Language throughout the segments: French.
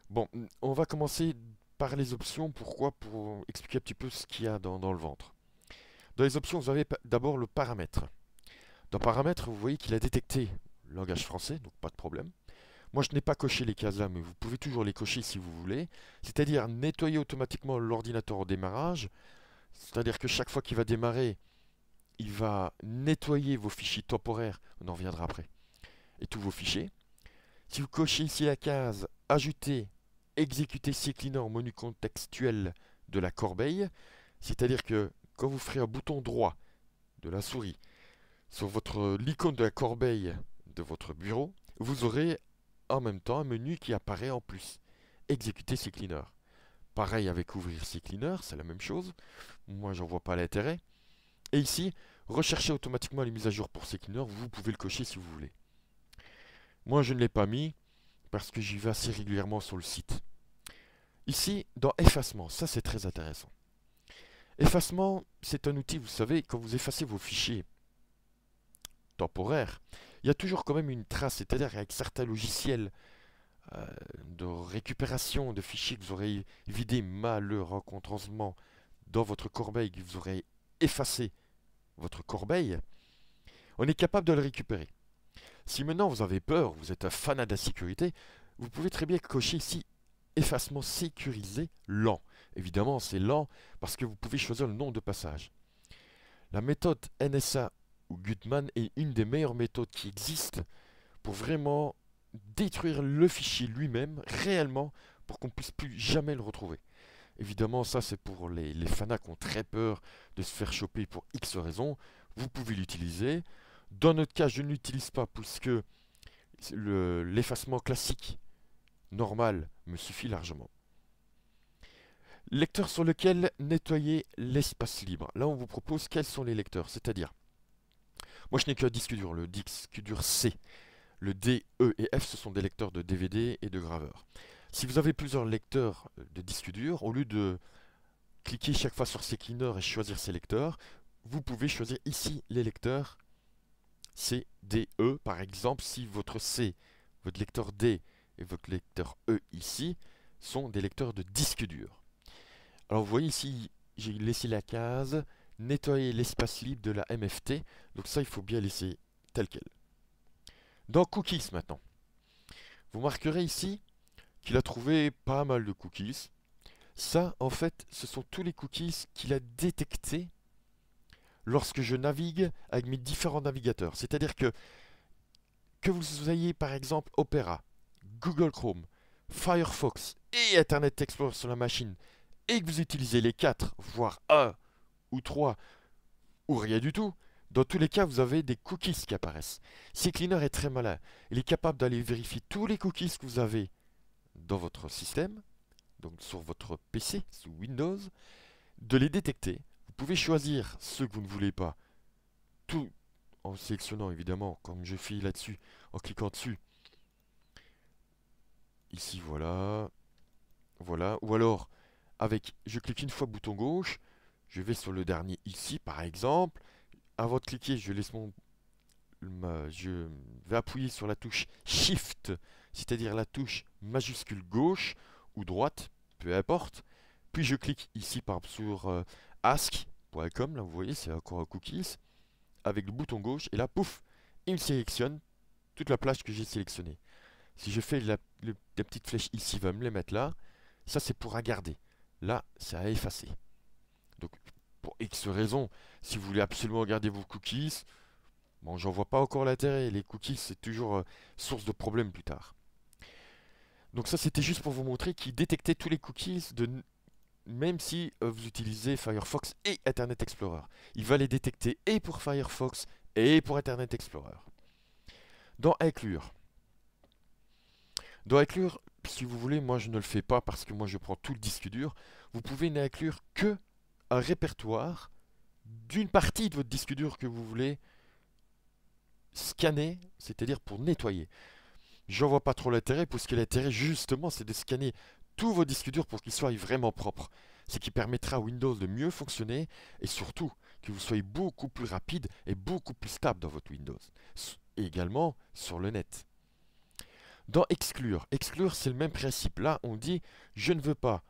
Bon, on va commencer par les options. Pourquoi? Pour expliquer un petit peu ce qu'il y a dans le ventre. Dans les options, vous avez d'abord le paramètre. Dans paramètres, vous voyez qu'il a détecté le langage français, donc pas de problème. Moi, je n'ai pas coché les cases là, mais vous pouvez toujours les cocher si vous voulez. C'est-à-dire nettoyer automatiquement l'ordinateur au démarrage. C'est-à-dire que chaque fois qu'il va démarrer, il va nettoyer vos fichiers temporaires. On en reviendra après. Et tous vos fichiers. Si vous cochez ici la case Ajouter, exécuter CCleaner au menu contextuel de la corbeille, c'est-à-dire que quand vous ferez un bouton droit de la souris sur l'icône de la corbeille de votre bureau, vous aurez en même temps un menu qui apparaît en plus. Exécuter CCleaner. Pareil avec ouvrir CCleaner, c'est la même chose. Moi, j'en vois pas l'intérêt. Et ici, rechercher automatiquement les mises à jour pour CCleaner, vous pouvez le cocher si vous voulez. Moi, je ne l'ai pas mis parce que j'y vais assez régulièrement sur le site. Ici, dans effacement, ça c'est très intéressant. Effacement, c'est un outil, vous savez, quand vous effacez vos fichiers temporaires, il y a toujours quand même une trace, c'est-à-dire avec certains logiciels euh, de récupération de fichiers que vous aurez vidés malencontreusement dans votre corbeille, que vous aurez effacé votre corbeille, on est capable de le récupérer. Si maintenant vous avez peur, vous êtes un fanat de la sécurité, vous pouvez très bien cocher ici effacement sécurisé lent. Évidemment, c'est lent parce que vous pouvez choisir le nombre de passages. La méthode NSA ou Gutmann est une des meilleures méthodes qui existent pour vraiment détruire le fichier lui-même, réellement, pour qu'on puisse plus jamais le retrouver. Évidemment, ça c'est pour les fanats qui ont très peur de se faire choper pour X raisons. Vous pouvez l'utiliser. Dans notre cas, je ne l'utilise pas puisque l'effacement classique normal me suffit largement. Lecteur sur lequel nettoyer l'espace libre. Là, on vous propose quels sont les lecteurs. C'est-à-dire, moi je n'ai qu'un disque dur, le disque dur C. Le D, E et F, ce sont des lecteurs de DVD et de graveurs. Si vous avez plusieurs lecteurs de disque dur, au lieu de cliquer chaque fois sur ces cleaners et choisir ces lecteurs, vous pouvez choisir ici les lecteurs C, D, E. Par exemple, si votre C, votre lecteur D et votre lecteur E ici sont des lecteurs de disque dur. Alors vous voyez ici, j'ai laissé la case nettoyer l'espace libre de la MFT. Donc ça, il faut bien laisser tel quel. Dans Cookies maintenant, vous marquerez ici qu'il a trouvé pas mal de cookies. Ça, en fait, ce sont tous les cookies qu'il a détectés lorsque je navigue avec mes différents navigateurs. C'est-à-dire que vous ayez par exemple Opera, Google Chrome, Firefox et Internet Explorer sur la machine, et que vous utilisez les 4, voire un ou 3 ou rien du tout, dans tous les cas, vous avez des cookies qui apparaissent. CCleaner est très malin. Il est capable d'aller vérifier tous les cookies que vous avez dans votre système, donc sur votre PC, sous Windows, de les détecter. Vous pouvez choisir ceux que vous ne voulez pas, tout en sélectionnant évidemment, comme je fais là-dessus, en cliquant dessus. Ici, voilà. Voilà. Ou alors, je clique une fois bouton gauche, je vais sur le dernier ici, par exemple. Avant de cliquer, je vais appuyer sur la touche Shift, c'est-à-dire la touche majuscule gauche ou droite, peu importe. Puis je clique ici par exemple sur ask.com, là vous voyez c'est encore un cookies, avec le bouton gauche, et là pouf, il me sélectionne toute la plage que j'ai sélectionnée. Si je fais la petite flèche ici, il va me les mettre là. Ça c'est pour à garder. Là, c'est à effacer. Donc pour X raisons, si vous voulez absolument garder vos cookies, bon, j'en vois pas encore l'intérêt. Les cookies, c'est toujours source de problèmes plus tard. Donc ça, c'était juste pour vous montrer qu'il détectait tous les cookies, même si vous utilisez Firefox et Internet Explorer. Il va les détecter et pour Firefox et pour Internet Explorer. Dans Inclure. Dans Inclure, si vous voulez, moi je ne le fais pas parce que moi je prends tout le disque dur. Vous pouvez n'inclure que un répertoire d'une partie de votre disque dur que vous voulez scanner, c'est-à-dire pour nettoyer. J'en vois pas trop l'intérêt, puisque l'intérêt justement c'est de scanner tous vos disques durs pour qu'ils soient vraiment propres. Ce qui permettra à Windows de mieux fonctionner et surtout que vous soyez beaucoup plus rapide et beaucoup plus stable dans votre Windows. Et également sur le net. Dans exclure, exclure c'est le même principe. Là, on dit je ne veux pas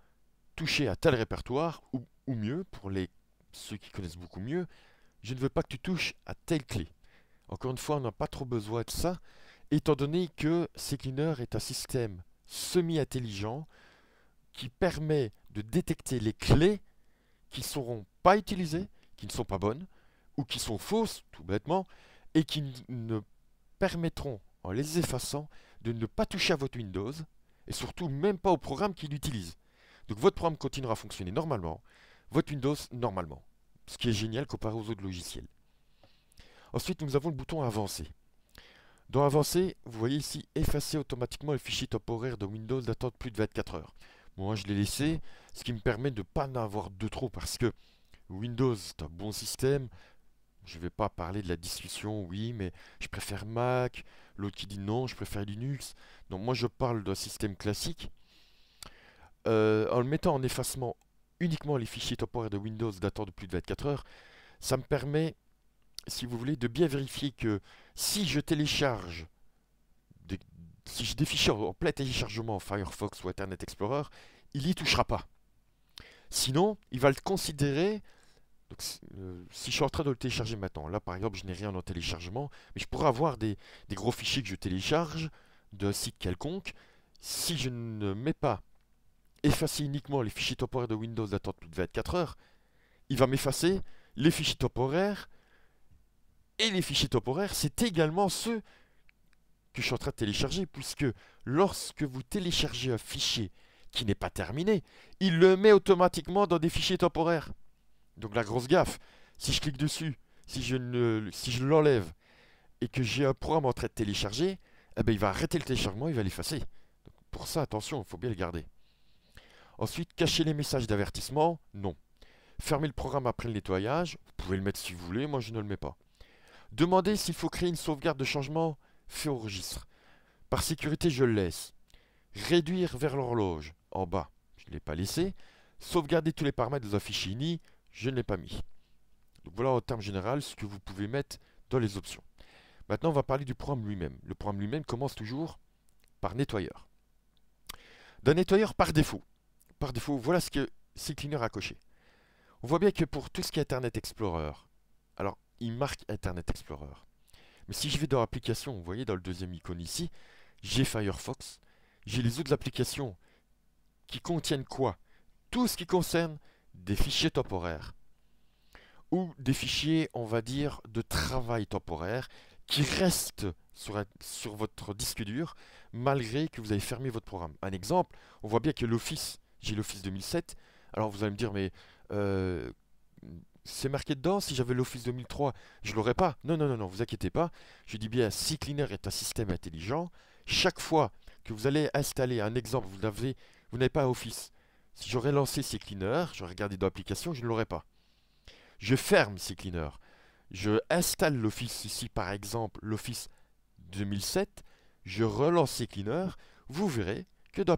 toucher à tel répertoire, ou mieux, pour ceux qui connaissent beaucoup mieux, je ne veux pas que tu touches à telle clé. Encore une fois, on n'a pas trop besoin de ça, étant donné que CCleaner est un système semi-intelligent qui permet de détecter les clés qui ne seront pas utilisées, qui ne sont pas bonnes, ou qui sont fausses, tout bêtement, et qui ne permettront, en les effaçant, de ne pas toucher à votre Windows, et surtout même pas au programme qui l'utilise. Donc votre programme continuera à fonctionner normalement, votre Windows normalement, ce qui est génial comparé aux autres logiciels. Ensuite, nous avons le bouton Avancer. Dans Avancer, vous voyez ici effacer automatiquement le fichier temporaire de Windows datant de plus de 24 heures. Moi, je l'ai laissé, ce qui me permet de ne pas en avoir de trop, parce que Windows est un bon système. Je ne vais pas parler de la discussion, oui, mais je préfère Mac, l'autre qui dit non, je préfère Linux. Donc moi, je parle d'un système classique. En le mettant en effacement uniquement les fichiers temporaires de Windows datant de plus de 24 heures, ça me permet, si vous voulez, de bien vérifier que si je télécharge, si j'ai des fichiers en plein téléchargement Firefox ou Internet Explorer, il n'y touchera pas. Sinon, il va le considérer. Donc, si je suis en train de le télécharger maintenant, là par exemple je n'ai rien en téléchargement, mais je pourrais avoir des gros fichiers que je télécharge d'un site quelconque. Si je ne mets pas effacer uniquement les fichiers temporaires de Windows datant de plus de 24 heures, il va m'effacer les fichiers temporaires, et les fichiers temporaires c'est également ceux que je suis en train de télécharger, puisque lorsque vous téléchargez un fichier qui n'est pas terminé, il le met automatiquement dans des fichiers temporaires. Donc la grosse gaffe, si je clique dessus, si je l'enlève et que j'ai un programme en train de télécharger, eh ben, il va arrêter le téléchargement, il va l'effacer. Pour ça, attention, il faut bien le garder. Ensuite, cacher les messages d'avertissement, non. Fermer le programme après le nettoyage, vous pouvez le mettre si vous voulez, moi je ne le mets pas. Demandez s'il faut créer une sauvegarde de changement, fait au registre. Par sécurité, je le laisse. Réduire vers l'horloge, en bas, je ne l'ai pas laissé. Sauvegarder tous les paramètres dans un fichier INI, je ne l'ai pas mis. Donc voilà en termes généraux ce que vous pouvez mettre dans les options. Maintenant, on va parler du programme lui-même. Le programme lui-même commence toujours par nettoyeur. D'un nettoyeur par défaut. Par défaut, voilà ce que CCleaner a coché. On voit bien que pour tout ce qui est Internet Explorer, alors il marque Internet Explorer. Mais si je vais dans l'application, vous voyez dans le deuxième icône ici, j'ai Firefox, j'ai les autres applications qui contiennent quoi? Tout ce qui concerne des fichiers temporaires ou des fichiers, on va dire, de travail temporaire qui restent sur votre disque dur malgré que vous avez fermé votre programme. Un exemple, on voit bien que l'Office, j'ai l'Office 2007. Alors vous allez me dire, mais c'est marqué dedans, si j'avais l'Office 2003, je ne l'aurais pas. Non, non, non, non, vous inquiétez pas. Je dis bien, CCleaner est un système intelligent. Chaque fois que vous allez installer un exemple, vous n'avez pas Office. Si j'aurais lancé CCleaner, j'aurais regardé dans l'application, je ne l'aurais pas. Je ferme CCleaner. Je installe l'Office ici, par exemple, l'Office 2007. Je relance CCleaner. Vous verrez que dans